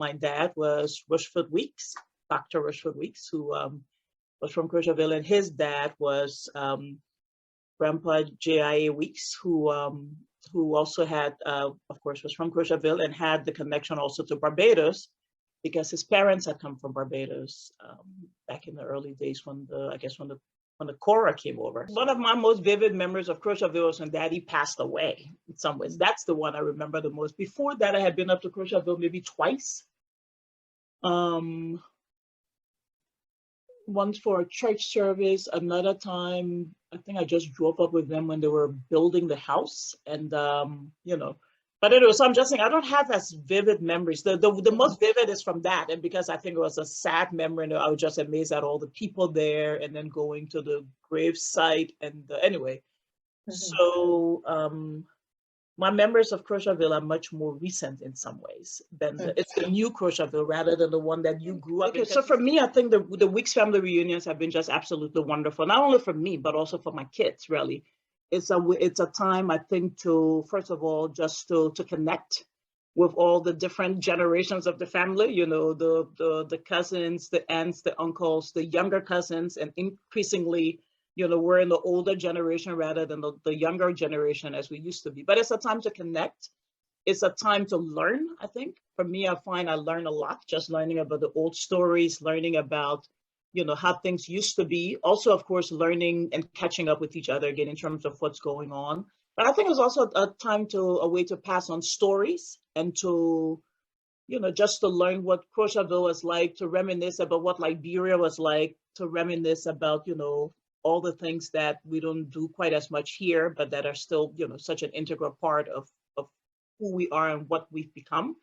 my dad was Rushford Weeks, Dr. Rushford Weeks, who was from Crozierville, and his dad was Grandpa J.I.A. Weeks, who also had, of course, was from Crozierville and had the connection also to Barbados, because his parents had come from Barbados back in the early days when the Cora came over. One of my most vivid memories of Crozierville was when Daddy passed away. In some ways, that's the one I remember the most. Before that, I had been up to Crozierville maybe twice. Once for a church service, another time, I think I just drove up with them when they were building the house. And, but anyway, so I'm just saying, I don't have as vivid memories. The most vivid is from that. And because I think it was a sad memory, and I was just amazed at all the people there and then going to the grave site. And anyway, so my memories of Crozierville are much more recent in some ways than it's the new Crozierville rather than the one that you grew up in. So for me, I think the Weeks family reunions have been just absolutely wonderful. Not only for me, but also for my kids, really. It's a time, I think, to, first of all, just to connect with all the different generations of the family, the cousins, the aunts, the uncles, the younger cousins, and increasingly, we're in the older generation rather than the younger generation as we used to be. But it's a time to connect. It's a time to learn, I think. For me, I find I learn a lot, just learning about the old stories, learning about, how things used to be. Also, of course, learning and catching up with each other again in terms of what's going on. But I think it's also a way to pass on stories and to, just to learn what Crozierville was like, to reminisce about what Liberia was like, to reminisce about, all the things that we don't do quite as much here, but that are still, such an integral part of who we are and what we've become.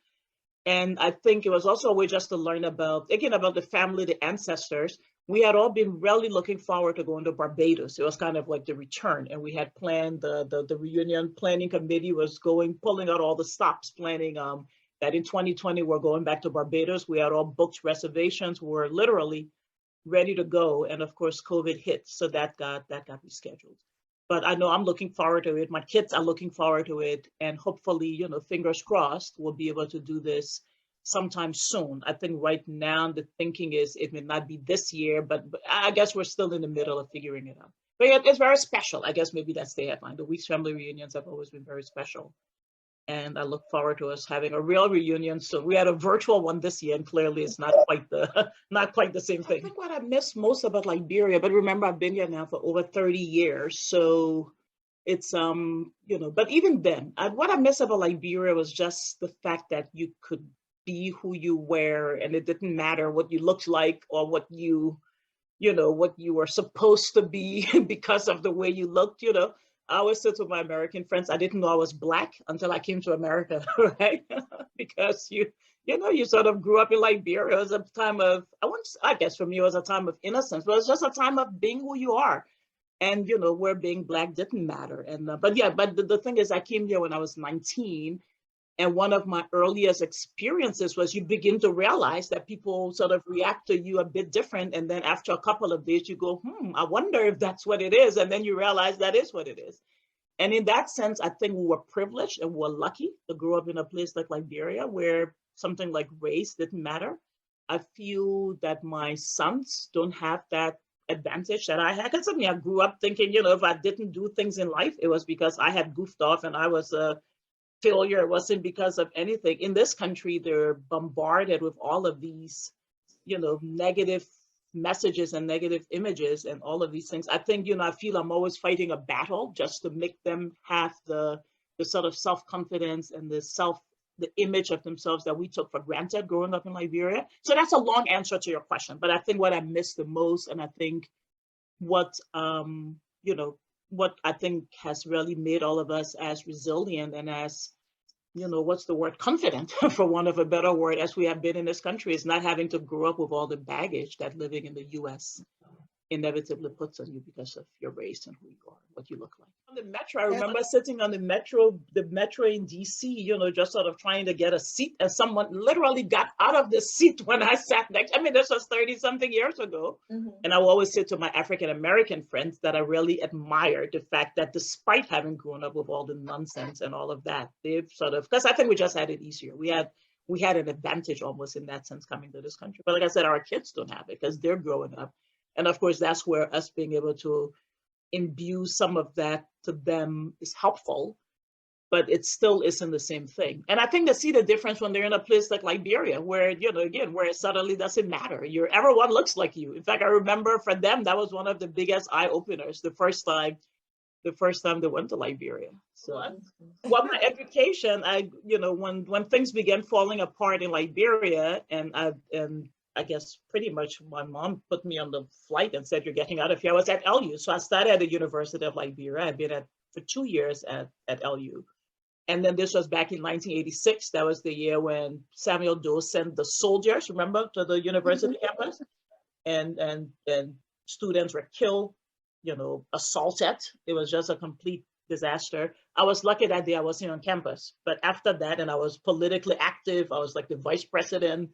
And I think it was also a way just to learn about the family, the ancestors. We had all been really looking forward to going to Barbados. It was kind of like the return, and we had planned, the reunion planning committee was pulling out all the stops, planning that in 2020, we're going back to Barbados. We had all booked reservations. We were literally ready to go, and of course COVID hit, so that got rescheduled. But I know I'm looking forward to it. My kids are looking forward to it, and hopefully, fingers crossed, we'll be able to do this sometime soon. I think right now the thinking is it may not be this year, but I guess we're still in the middle of figuring it out. But yeah, it's very special. I guess maybe that's the headline. The Weeks family reunions have always been very special. And I look forward to us having a real reunion soon. We had a virtual one this year, and clearly it's not quite the same thing. I think what I miss most about Liberia, but remember I've been here now for over 30 years, so it's But even then, what I miss about Liberia was just the fact that you could be who you were, and it didn't matter what you looked like or what you were supposed to be because of the way you looked. I always said to my American friends, I didn't know I was Black until I came to America, right? Because you sort of grew up in Liberia. It was a time of, I guess for me, it was a time of innocence, but it was just a time of being who you are. And, where being Black didn't matter. And, but the thing is, I came here when I was 19. And one of my earliest experiences was you begin to realize that people sort of react to you a bit different. And then after a couple of days, you go, I wonder if that's what it is. And then you realize that is what it is. And in that sense, I think we were privileged and we were lucky to grow up in a place like Liberia, where something like race didn't matter. I feel that my sons don't have that advantage that I had. Because I grew up thinking, if I didn't do things in life, it was because I had goofed off and I was a failure. It wasn't because of anything. In this country, they're bombarded with all of these, negative messages and negative images and all of these things. I think, I feel I'm always fighting a battle just to make them have the sort of self-confidence and the image of themselves that we took for granted growing up in Liberia. So that's a long answer to your question. But I think what I miss the most, and I think what I think has really made all of us as resilient and as, what's the word, confident, for want of a better word, as we have been in this country, is not having to grow up with all the baggage that living in the US inevitably puts on you because of your race and who you are, what you look like. On the metro, I remember sitting on the metro in DC, just sort of trying to get a seat, and someone literally got out of the seat when I sat next. This was 30 something years ago. Mm-hmm. And I will always say to my African American friends that I really admire the fact that despite having grown up with all the nonsense and all of that, they've sort of, because I think we just had it easier. We we had an advantage almost in that sense coming to this country. But like I said, our kids don't have it because they're growing up. And of course, that's where us being able to imbue some of that to them is helpful, but it still isn't the same thing. And I think they see the difference when they're in a place like Liberia, where, you know, again, where it suddenly doesn't matter. Everyone looks like you. In fact, I remember for them, that was one of the biggest eye openers the first time they went to Liberia. So, well, my education, when things began falling apart in Liberia, and I guess pretty much my mom put me on the flight and said, "You're getting out of here." I was at LU, so I started at the University of Liberia. I'd been for 2 years at LU. And then this was back in 1986. That was the year when Samuel Doe sent the soldiers, remember, to the university campus, and students were killed, assaulted. It was just a complete disaster. I was lucky that day I wasn't on campus, but after that, and I was politically active. I was like the vice president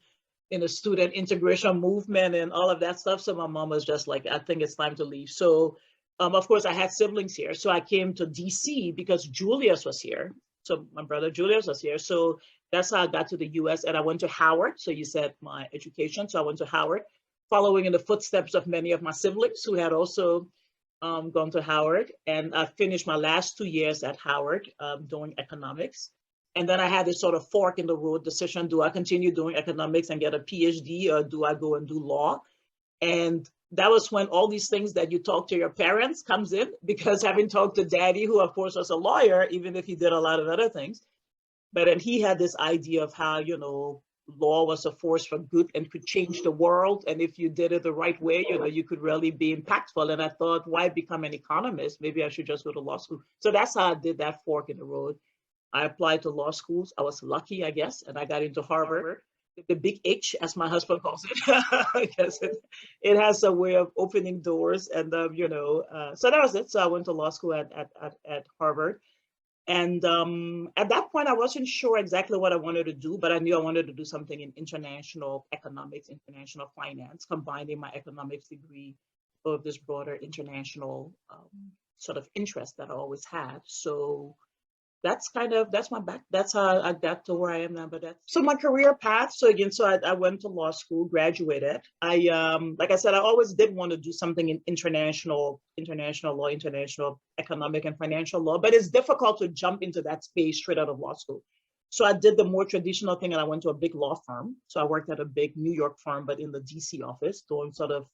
in the student integration movement and all of that stuff. So my mom was just like, I think it's time to leave. So of course I had siblings here. So I came to DC because Julius was here. So my brother Julius was here. So that's how I got to the US, and I went to Howard. So you said my education. So I went to Howard, following in the footsteps of many of my siblings who had also gone to Howard. And I finished my last 2 years at Howard doing economics. And then I had this sort of fork in the road decision. Do I continue doing economics and get a PhD, or do I go and do law? And that was when all these things that you talk to your parents comes in, because having talked to Daddy, who of course was a lawyer, even if he did a lot of other things, but then he had this idea of how, law was a force for good and could change the world. And if you did it the right way, you could really be impactful. And I thought, why become an economist? Maybe I should just go to law school. So that's how I did that fork in the road. I applied to law schools. I was lucky, I guess, and I got into Harvard. The big H, as my husband calls it. I guess it has a way of opening doors, and so that was it. So I went to law school at Harvard, and at that point I wasn't sure exactly what I wanted to do, but I knew I wanted to do something in international economics, international finance, combining my economics degree with this broader international sort of interest that I always had. So that's how I got to where I am now. But so my career path. So again, I went to law school, graduated. Like I said, I always did want to do something in international law, international economic and financial law, but it's difficult to jump into that space straight out of law school. So I did the more traditional thing, and I went to a big law firm. So I worked at a big New York firm, but in the DC office, doing sort of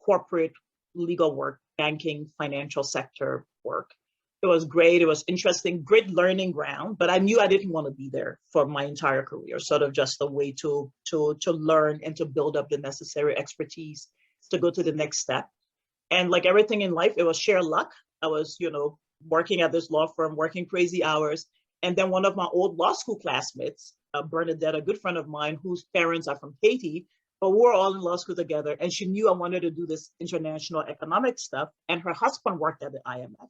corporate legal work, banking, financial sector work. It was great. It was interesting, great learning ground, but I knew I didn't want to be there for my entire career, sort of just a way to learn and to build up the necessary expertise to go to the next step. And like everything in life, it was sheer luck. I was, working at this law firm, working crazy hours. And then one of my old law school classmates, Bernadette, a good friend of mine, whose parents are from Haiti, but we were all in law school together. And she knew I wanted to do this international economic stuff. And her husband worked at the IMF.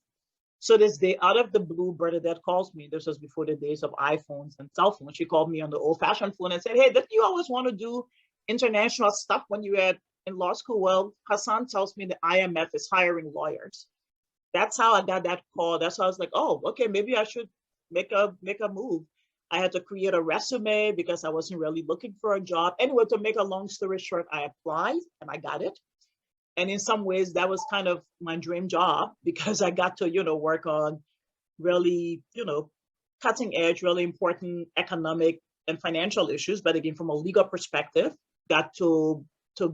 So this day, out of the blue, Bernadette calls me. This was before the days of iPhones and cell phones. She called me on the old-fashioned phone and said, "Hey, didn't you always want to do international stuff when you were in law school?" Well, Hassan tells me the IMF is hiring lawyers. That's how I got that call. That's how I was like, oh, okay, maybe I should make a move. I had to create a resume because I wasn't really looking for a job. Anyway, to make a long story short, I applied and I got it. And in some ways, that was kind of my dream job, because I got to, work on really, cutting edge, really important economic and financial issues. But again, from a legal perspective, got to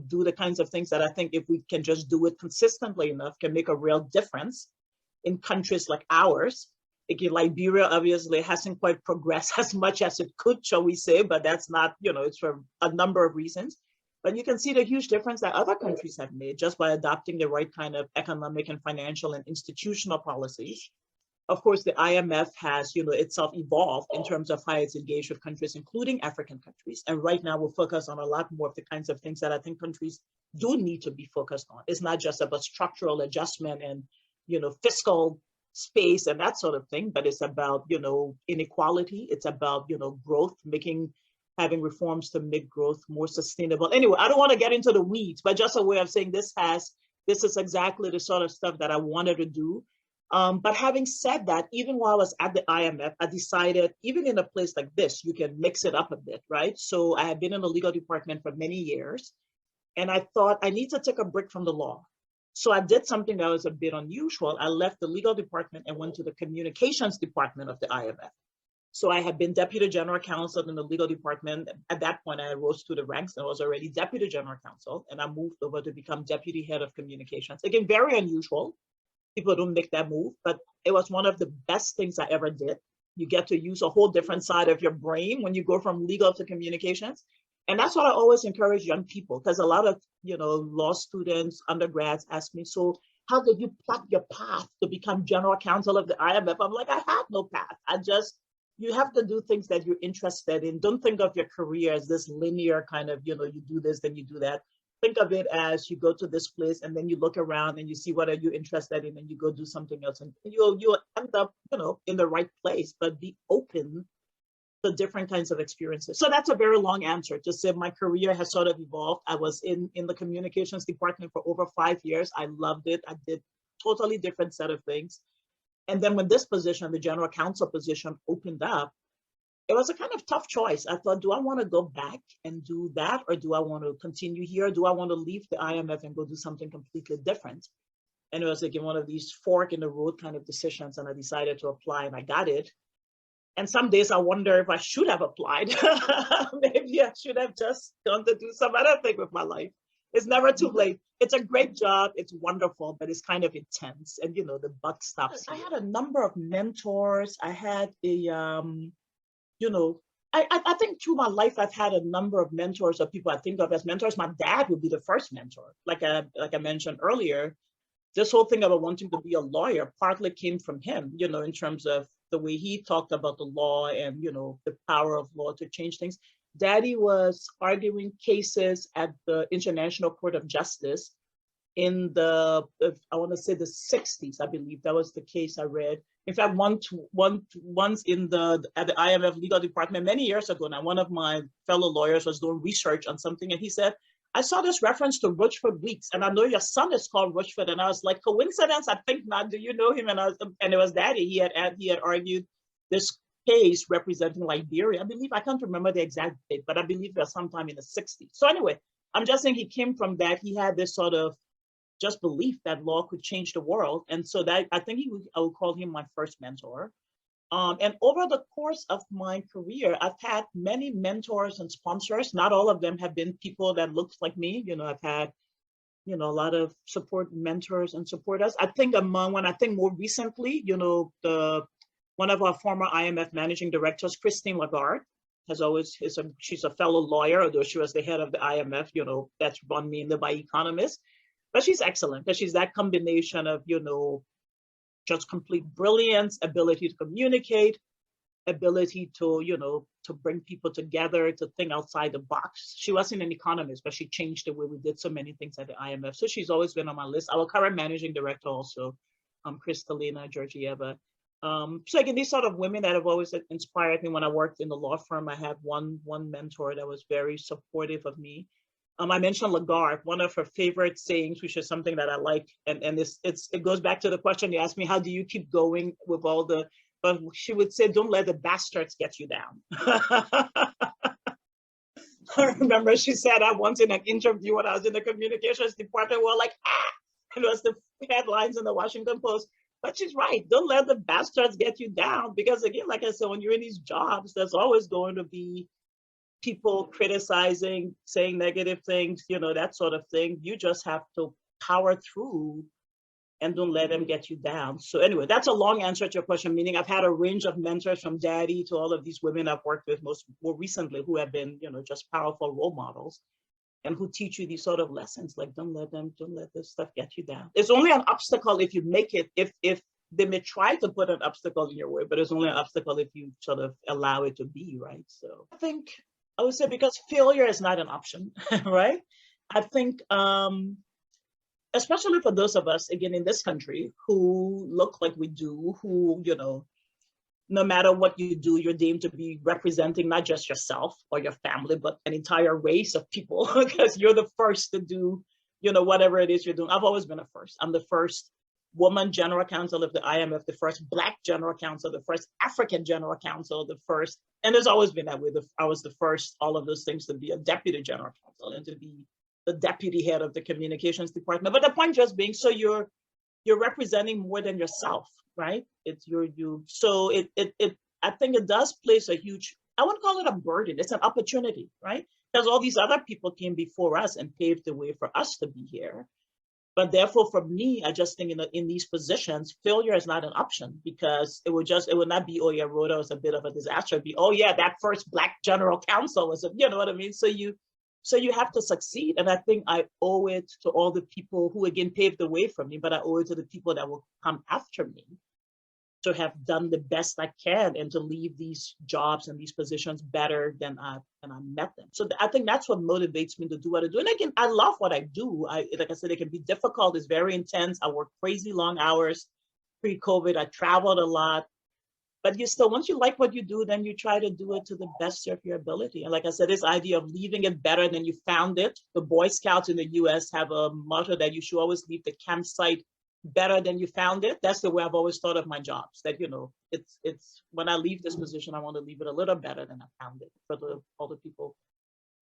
do the kinds of things that I think if we can just do it consistently enough, can make a real difference in countries like ours. Again, Liberia obviously hasn't quite progressed as much as it could, shall we say, but that's not, it's for a number of reasons. But you can see the huge difference that other countries have made just by adopting the right kind of economic and financial and institutional policies. Of course, the IMF has, itself evolved in terms of how it's engaged with countries, including African countries. And right now we're focused on a lot more of the kinds of things that I think countries do need to be focused on. It's not just about structural adjustment and, fiscal space and that sort of thing, but it's about, inequality. It's about, growth, having reforms to make growth more sustainable. Anyway, I don't want to get into the weeds, but just a way of saying this is exactly the sort of stuff that I wanted to do. But having said that, even while I was at the IMF, I decided, even in a place like this, you can mix it up a bit, right? So I had been in the legal department for many years, and I thought I need to take a break from the law. So I did something that was a bit unusual. I left the legal department and went to the communications department of the IMF. So I had been deputy general counsel in the legal department. At that point, I rose to the ranks and I was already deputy general counsel, and I moved over to become deputy head of communications. Again, very unusual. People don't make that move, but it was one of the best things I ever did. You get to use a whole different side of your brain when you go from legal to communications. And that's what I always encourage young people, because a lot of, law students, undergrads ask me, so how did you plot your path to become general counsel of the IMF? I'm like, I have no path. You have to do things that you're interested in. Don't think of your career as this linear kind of, you do this, then you do that. Think of it as you go to this place and then you look around and you see what are you interested in and you go do something else, and you'll end up, in the right place, but be open to different kinds of experiences. So that's a very long answer to say my career has sort of evolved. I was in the communications department for over 5 years. I loved it. I did totally different set of things. And then when this position, the general counsel position, opened up, it was a kind of tough choice. I thought, do I want to go back and do that? Or do I want to continue here? Do I want to leave the IMF and go do something completely different? And it was like one of these fork in the road kind of decisions. And I decided to apply and I got it. And some days I wonder if I should have applied. Maybe I should have just gone to do some other thing with my life. It's never too late. It's a great job. It's wonderful, but it's kind of intense. And, the buck stops. I had a number of mentors. I had I think through my life, I've had a number of mentors or people I think of as mentors. My dad would be the first mentor. Like I mentioned earlier, this whole thing about wanting to be a lawyer partly came from him, in terms of the way he talked about the law and, the power of law to change things. Daddy was arguing cases at the International Court of Justice in I want to say the 60s, I believe. That was the case I read. In fact, once at the IMF legal department many years ago now, one of my fellow lawyers was doing research on something, and he said, I saw this reference to Rhoda Weeks, and I know your son is called Rhoda. And I was like, coincidence? I think not. Do you know him? And it was Daddy. He had argued this case representing Liberia. I believe, I can't remember the exact date, but I believe it was sometime in the 60s. So anyway, I'm just saying he came from that. He had this sort of just belief that law could change the world. And so that, I think I would call him my first mentor. And over the course of my career, I've had many mentors and sponsors. Not all of them have been people that looked like me. I've had, a lot of support mentors and supporters. I think more recently, one of our former IMF managing directors, Christine Lagarde, she's a fellow lawyer, although she was the head of the IMF, that's run mainly by economists. But she's excellent because she's that combination of, just complete brilliance, ability to communicate, ability to, to bring people together, to think outside the box. She wasn't an economist, but she changed the way we did so many things at the IMF. So she's always been on my list. Our current managing director also, Kristalina Georgieva. So again, these sort of women that have always inspired me. When I worked in the law firm, I had one mentor that was very supportive of me. I mentioned Lagarde, one of her favorite sayings, which is something that I like, and it goes back to the question you asked me, how do you keep going with all the, but she would say, don't let the bastards get you down. I remember she said that once in an interview when I was in the communications department, we're like, it was the headlines in the Washington Post. But she's right, don't let the bastards get you down, because again, like I said, when you're in these jobs, there's always going to be people criticizing, saying negative things, that sort of thing. You just have to power through and don't let them get you down. So anyway, that's a long answer to your question, meaning I've had a range of mentors from Daddy to all of these women I've worked with more recently who have been, just powerful role models and who teach you these sort of lessons, like don't let this stuff get you down. It's only an obstacle if you make it, if they may try to put an obstacle in your way, but it's only an obstacle if you sort of allow it to be, right? So I would say because failure is not an option, right? I think, especially for those of us, again, in this country who look like we do, who, no matter what you do, you're deemed to be representing not just yourself or your family, but an entire race of people, because you're the first to do, whatever it is you're doing. I've always been a first. I'm the first woman general counsel of the IMF, the first Black general counsel, the first African general counsel, the first, and there's always been that way. I was the first, all of those things, to be a deputy general counsel and to be the deputy head of the communications department. But the point just being, so you're representing more than yourself, right? It's you. So it I think it does place a huge, I wouldn't call it a burden. It's an opportunity, right? Because all these other people came before us and paved the way for us to be here. But therefore, for me, I just think in these positions, failure is not an option, because it would not be, oh yeah, Rhoda was a bit of a disaster. It'd be, oh yeah, that first Black general counsel was, you know what I mean? So you have to succeed. And I think I owe it to all the people who, again, paved the way for me, but I owe it to the people that will come after me to have done the best I can and to leave these jobs and these positions better than I met them. So I think that's what motivates me to do what I do. And again, I love what I do. Like I said, it can be difficult. It's very intense. I work crazy long hours. Pre-COVID, I traveled a lot. But you still, once you like what you do, then you try to do it to the best of your ability. And like I said, this idea of leaving it better than you found it. The Boy Scouts in the US have a motto that you should always leave the campsite better than you found it. That's the way I've always thought of my jobs, that, you know, it's when I leave this position, I want to leave it a little better than I found it, for all the people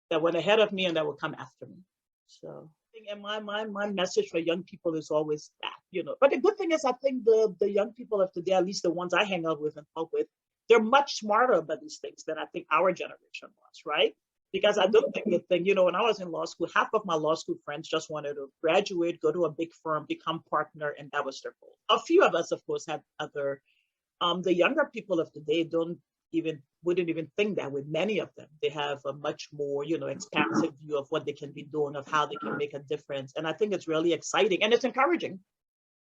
that went ahead of me and that will come after me. So and my message for young people is always that, you know. But the good thing is, I think the young people of today, at least the ones I hang out with and talk with, they're much smarter about these things than I think our generation was, right? Because I don't think the thing, you know, when I was in law school, half of my law school friends just wanted to graduate, go to a big firm, become partner, and that was their goal. A few of us, of course, had other, the younger people of today wouldn't even think that way. Many of them, they have a much more, you know, expansive view of what they can be doing, of how they can make a difference. And I think it's really exciting and it's encouraging,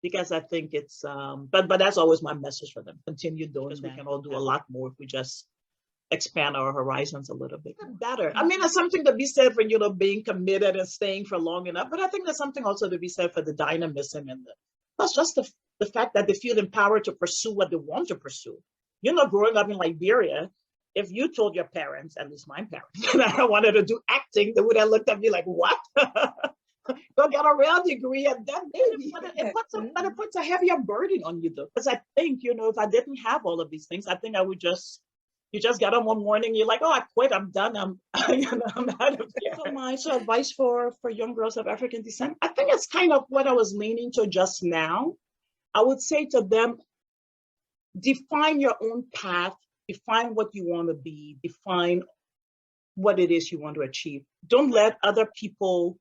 because I think it's, but that's always my message for them. Continue doing that. We can all do a lot more if we just expand our horizons a little bit better. I mean, there's something to be said for, you know, being committed and staying for long enough, but I think there's something also to be said for the dynamism and that's just the fact that they feel empowered to pursue what they want to pursue. You know, growing up in Liberia, if you told your parents, at least my parents, that I wanted to do acting, they would have looked at me like, what? Go get a real degree and then maybe. But it puts a heavier burden on you, though. Because I think, you know, if I didn't have all of these things, I think I would you just get up one morning, you're like, oh, I quit, I'm done, I'm out of here. So my advice for young girls of African descent, I think it's kind of what I was leaning to just now. I would say to them, define your own path, define what you want to be, define what it is you want to achieve. Don't let other people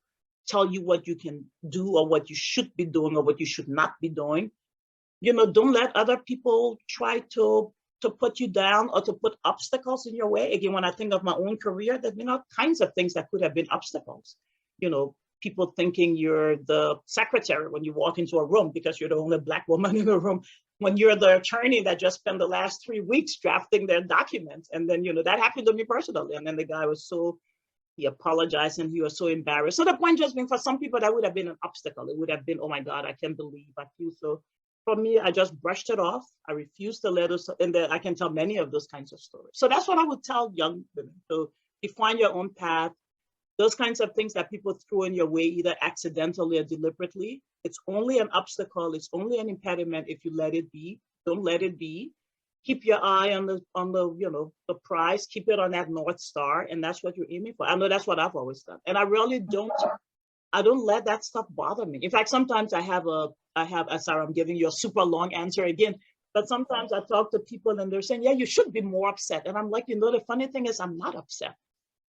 tell you what you can do or what you should be doing or what you should not be doing. You know, don't let other people try to put you down or to put obstacles in your way. Again, when I think of my own career, there've been all kinds of things that could have been obstacles. You know, people thinking you're the secretary when you walk into a room because you're the only Black woman in the room, when you're the attorney that just spent the last 3 weeks drafting their documents. And then, you know, that happened to me personally. And then the guy he apologized and he was so embarrassed. So the point just being, for some people, that would have been an obstacle. It would have been, oh my God, I can't believe I feel so. For me, I just brushed it off. I refused to let us, and I can tell many of those kinds of stories. So that's what I would tell young women. So define your own path. Those kinds of things that people throw in your way, either accidentally or deliberately, it's only an obstacle. It's only an impediment if you let it be. Don't let it be. Keep your eye on the you know, the prize. Keep it on that North Star, and that's what you're aiming for. I know that's what I've always done, and I really don't. I don't let that stuff bother me. In fact, sometimes sorry, I'm giving you a super long answer again, but sometimes I talk to people and they're saying, yeah, you should be more upset. And I'm like, you know, the funny thing is I'm not upset,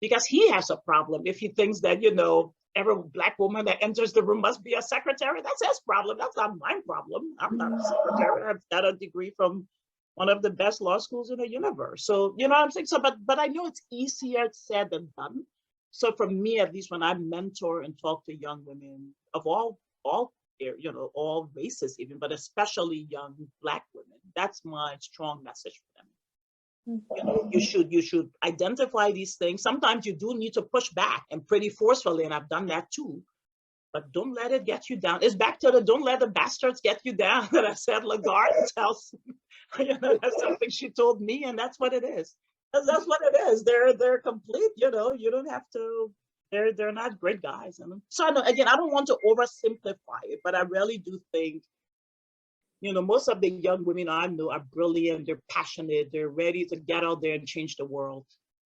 because he has a problem if he thinks that, you know, every Black woman that enters the room must be a secretary. That's his problem. That's not my problem. I'm not a secretary. I've got a degree from one of the best law schools in the universe. So, you know what I'm saying? So, but I know it's easier said than done. So for me, at least when I mentor and talk to young women of all, you know, all races even, but especially young Black women, that's my strong message for them. You know, you should identify these things. Sometimes you do need to push back, and pretty forcefully, and I've done that too. But don't let it get you down. It's back to the don't let the bastards get you down that I said Lagarde tells. You know, that's something she told me, and that's what it is. That's what it is. They're complete, you know, you don't have to, they're not great guys. So again, I don't want to oversimplify it, but I really do think most of the young women I know are brilliant, they're passionate, they're ready to get out there and change the world.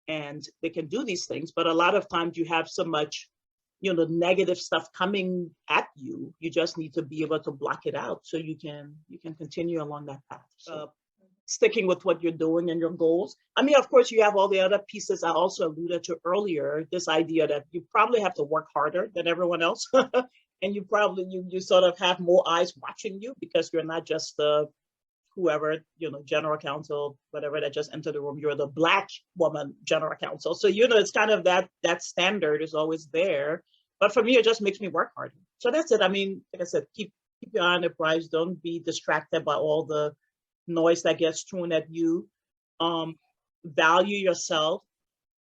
And they can do these things, but a lot of times you have so much, negative stuff coming at you. You just need to be able to block it out so you can continue along that path. So sticking with what you're doing and your goals. I mean, of course, you have all the other pieces I also alluded to earlier, this idea that you probably have to work harder than everyone else. And you probably, you sort of have more eyes watching you because you're not just the whoever, general counsel, whatever that just entered the room, you're the Black woman general counsel. So, it's kind of that standard is always there. But for me, it just makes me work harder. So that's it. I mean, like I said, keep your eye on the prize. Don't be distracted by all the noise that gets thrown at you. Value yourself.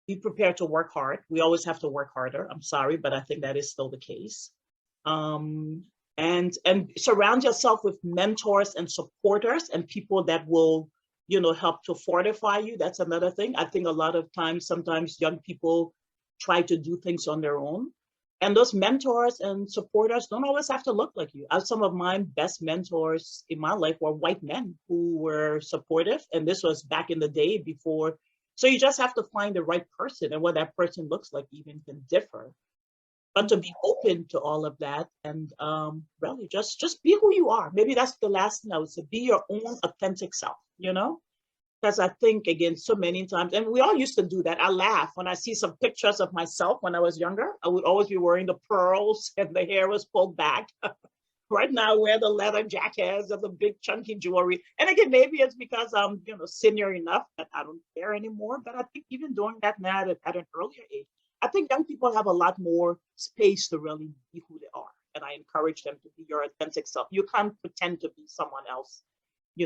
Be prepared to work hard. We always have to work harder. I'm sorry, but I think that is still the case. And surround yourself with mentors and supporters and people that will, help to fortify you. That's another thing. I think a lot of times, sometimes young people try to do things on their own. And those mentors and supporters don't always have to look like you. Some of my best mentors in my life were white men who were supportive. And this was back in the day before. So you just have to find the right person, and what that person looks like even can differ. But to be open to all of that and really just be who you are. Maybe that's the last thing I would say. Be your own authentic self, Because I think, again, so many times, and we all used to do that. I laugh when I see some pictures of myself when I was younger. I would always be wearing the pearls and the hair was pulled back. Right now, I wear the leather jackets and the big chunky jewelry. And again, maybe it's because I'm, senior enough that I don't care anymore. But I think even doing that now at an earlier age, I think young people have a lot more space to really be who they are. And I encourage them to be your authentic self. You can't pretend to be someone else,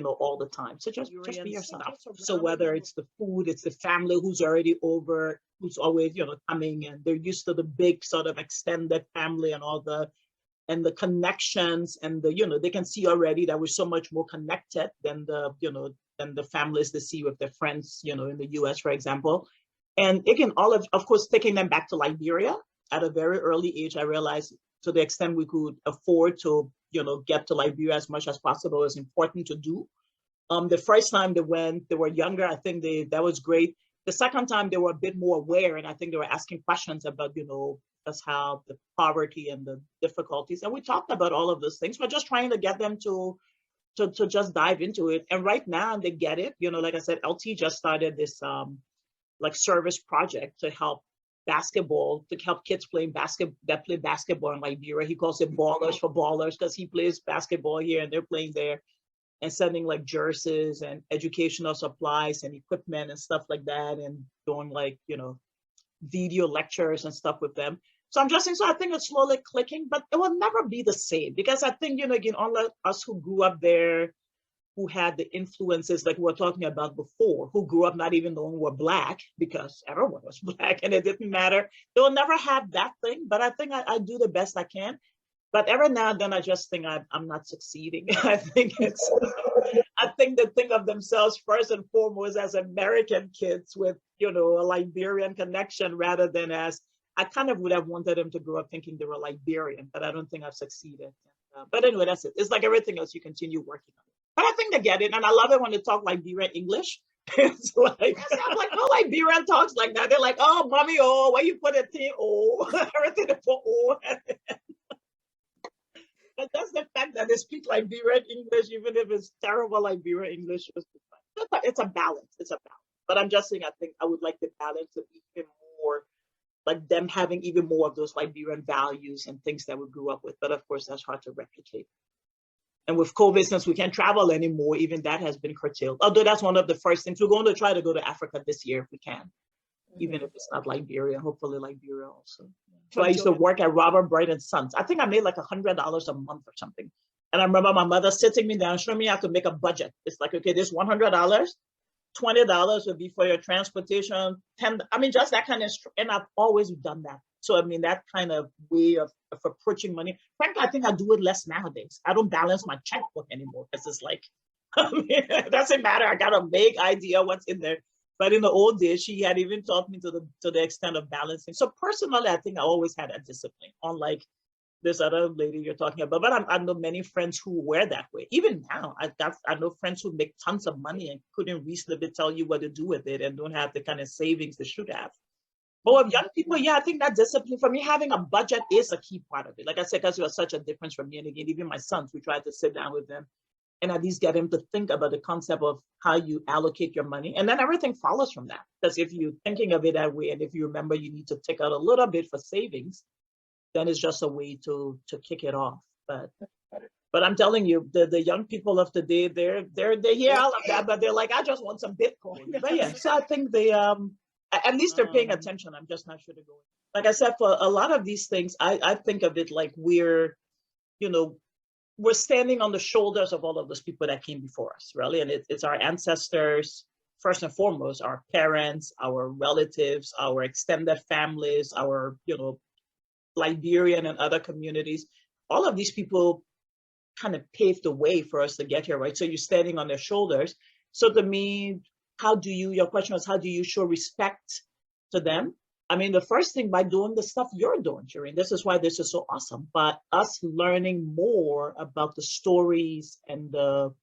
all the time. So just be yourself. So whether it's the food, it's the family who's already over, who's always, coming, and they're used to the big sort of extended family and all the connections and they can see already that we're so much more connected than the families they see with their friends, in the US, for example. And again, of course, taking them back to Liberia at a very early age, I realized to the extent we could afford to, get to Liberia as much as possible is important to do. The first time they went, they were younger. I think that was great. The second time they were a bit more aware, and I think they were asking questions about, just how the poverty and the difficulties. And we talked about all of those things. We're just trying to get them to just dive into it. And right now they get it. Like I said, LT just started this service project to help kids play basketball in Liberia. He calls it Ballers for Ballers because he plays basketball here and they're playing there, and sending jerseys and educational supplies and equipment and stuff like that, and doing video lectures and stuff with them. So I'm just saying, so I think it's slowly clicking, but it will never be the same because I think, again, all of us who grew up there, who had the influences like we were talking about before, who grew up not even knowing we're Black because everyone was Black and it didn't matter. They'll never have that thing, but I think I do the best I can. But every now and then I just think I'm not succeeding. I think they think of themselves first and foremost as American kids with, a Liberian connection rather than as, I kind of would have wanted them to grow up thinking they were Liberian, but I don't think I've succeeded. But anyway, that's it. It's like everything else, you continue working on it. But I think they get it, and I love it when they talk Liberian English. It's like, I'm like, no Liberian talks like that. They're like, oh, mommy, oh, where you put a T, oh, everything they put oh. But that's the fact that they speak Liberian English, even if it's terrible Liberian English. It's a balance. It's a balance. But I'm just saying, I think I would like the balance to be even more, like them having even more of those Liberian values and things that we grew up with. But of course, that's hard to replicate. And with COVID, since we can't travel anymore, even that has been curtailed. Although that's one of the first things. We're going to try to go to Africa this year if we can, even if it's not Liberia, hopefully Liberia also. So I used to work at Robert Bright and Sons. I think I made like $100 a month or something. And I remember my mother sitting me down, showing me how to make a budget. It's like, okay, this $100, $20 would be for your transportation, just that kind of, and I've always done that. So, that kind of way of approaching money, frankly, I think I do it less nowadays. I don't balance my checkbook anymore because it's like, it doesn't matter. I got a vague idea what's in there. But in the old days, she had even taught me to the extent of balancing. So personally, I think I always had a discipline on this other lady you're talking about, but I know many friends who were that way. Even now, I know friends who make tons of money and couldn't reasonably tell you what to do with it and don't have the kind of savings they should have. But with young people, yeah, I think that discipline, for me, having a budget is a key part of it. Like I said, because it was such a difference for me. And again, even my sons, we tried to sit down with them and at least get him to think about the concept of how you allocate your money. And then everything follows from that. Because if you're thinking of it that way, and if you remember you need to take out a little bit for savings, then it's just a way to kick it off. But I'm telling you, the young people of the day, they hear all of that, but they're like, I just want some Bitcoin. But yeah, so I think they at least they're paying attention. I'm just not sure to go. Like I said, for a lot of these things, I think of it like we're standing on the shoulders of all of those people that came before us, really. And it's our ancestors, first and foremost, our parents, our relatives, our extended families, our, Liberian and other communities. All of these people kind of paved the way for us to get here, right? So you're standing on their shoulders. So to me, your question was, how do you show respect to them? I mean, the first thing, by doing the stuff you're doing, Shireen. This is why this is so awesome. But us learning more about the stories and the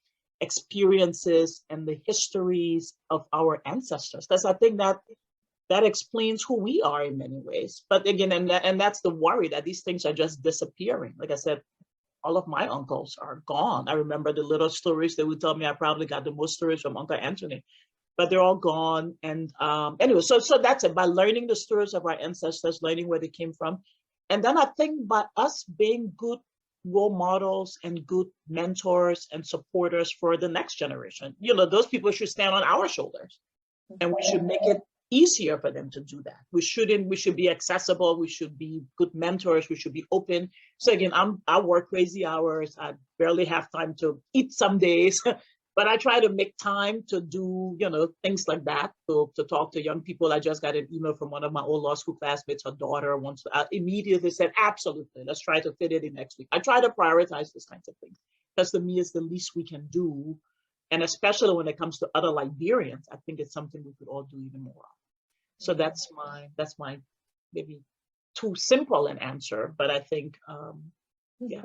experiences and the histories of our ancestors. Because I think that explains who we are in many ways. But again, and that's the worry, that these things are just disappearing. Like I said, all of my uncles are gone. I remember the little stories they would tell me. I probably got the most stories from Uncle Anthony, but they're all gone. And anyway, so that's it. By learning the stories of our ancestors, learning where they came from. And then I think by us being good role models and good mentors and supporters for the next generation, those people should stand on our shoulders, and we should make it easier for them to do that. We should be accessible. We should be good mentors. We should be open. So again, I work crazy hours. I barely have time to eat some days, but I try to make time to do, things like that, to talk to young people. I just got an email from one of my old law school classmates. Her daughter wants to, immediately said, absolutely, let's try to fit it in next week. I try to prioritize these kinds of things, because to me, it's the least we can do. And especially when it comes to other Liberians, I think it's something we could all do even more of. So that's my maybe too simple an answer, but I think, yeah.